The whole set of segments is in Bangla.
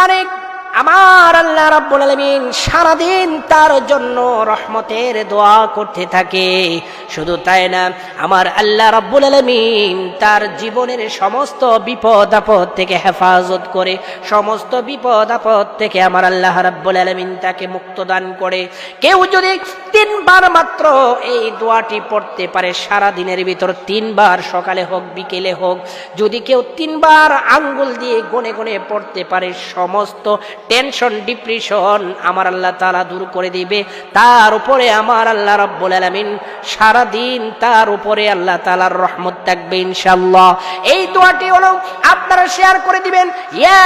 মালিক আমার আল্লাহ রাব্বুল আলামিন সারাদিন তার জন্য রহমতের দোয়া করতে থাকে। শুধু তাই না, আমার আল্লাহ রাব্বুল আলামিন তার জীবনের সমস্ত বিপদ আপদ থেকে হেফাজত করে, সমস্ত বিপদ আপদ থেকে আমার আল্লাহ রাব্বুল আলামিন তাকে মুক্ত দান করে। কেউ যদি 3 বার মাত্র এই দোয়াটি পড়তে পারে সারা দিনের ভিতর, 3 বার সকালে হোক বিকেলে হোক, যদি কেউ 3 বার আঙ্গুল দিয়ে গনে গনে পড়তে পারে, সমস্ত টেনশন ডিপ্রেশন আমার আল্লাহ তাআলা দূর করে দিবে। তার উপরে আমার আল্লাহ রাব্বুল আলামিন সারা দিন তার উপরে আল্লাহ তাআলার রহমত থাকবে ইনশাআল্লাহ। এই দোয়াটি হলো আপনারা শেয়ার করে দিবেন, ইয়া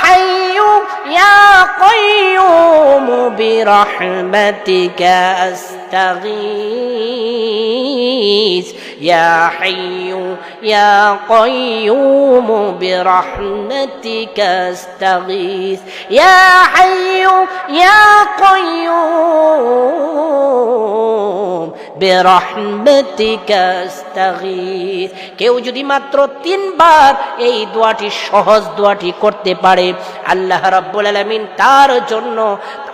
হাইয়ু ইয়া কাইয়ুম বিরহমাতিকা আস্তাগীস, ইয়া হাইয়ু ইয়া কাইয়ুম বিরহমাতিকা আস্তাগীস, ইয়া হাইয়ু ইয়া কাইয়ুম বিরহমাতিকা আস্তাগীস। কেউ যদি মাত্র 3 বার এই দোয়াটি, সহজ দোয়াটি করতে পারে, আল্লাহ রাব্বুল আলামিন তার জন্য,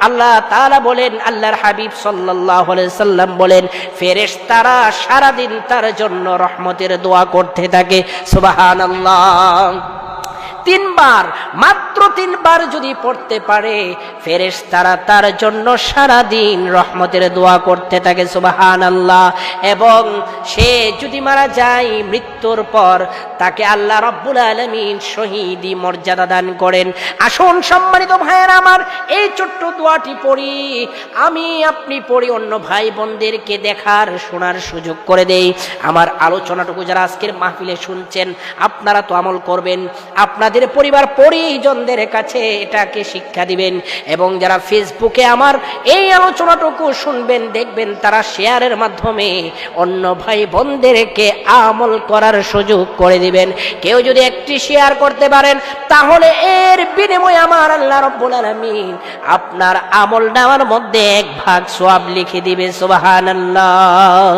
আল্লাহ তাআলা বলেন, আল্লাহর হাবিব সাল্লাল্লাহু আলাইহি সাল্লাম বলেন, ফেরেশতারা সারা দিন তার জন্য রহমতের দোয়া করতে থাকে। সুবহানাল্লাহ। 3 বার, মাত্র 3 বার যদি পড়তে পারে, ফেরেশতারা তার জন্য সারা দিন রহমতের দোয়া করতে থাকে। সুবহানাল্লাহ। এবং সে যদি মারা যায়, মৃত্যুর পর তাকে আল্লাহ রাব্বুল আলামিন শহীদি মর্যাদা দান করেন। আসুন সম্মানিত ভাইয়েরা আমার, এই ছোট্ট দোয়াটি পড়ি, আমি আপনি পড়ি, অন্য ভাই বোনদেরকে দেখার শোনার সুযোগ করে দেই। আমার আলোচনাটুকু যারা আজকের মাহফিলে শুনছেন, আপনারা তো আমল করবেন, আপনাদের পরিবার পরিজনদের কাছে এটাকে শিক্ষা দিবেন, এবং যারা ফেসবুকে আমার এই আলোচনাটুকু শুনবেন, দেখবেন তারা শেয়ারের মাধ্যমে অন্য ভাই বোনদেরকে আমল করার সুযোগ করে দিবেন। কেউ যদি একটি শেয়ার করতে পারেন, তাহলে এর বিনিময়ে আমার আল্লাহ রাব্বুল আলামিন আপনার আমল নামার মধ্যে 1 ভাগ সওয়াব লিখে দিবে। সুবহানাল্লাহ।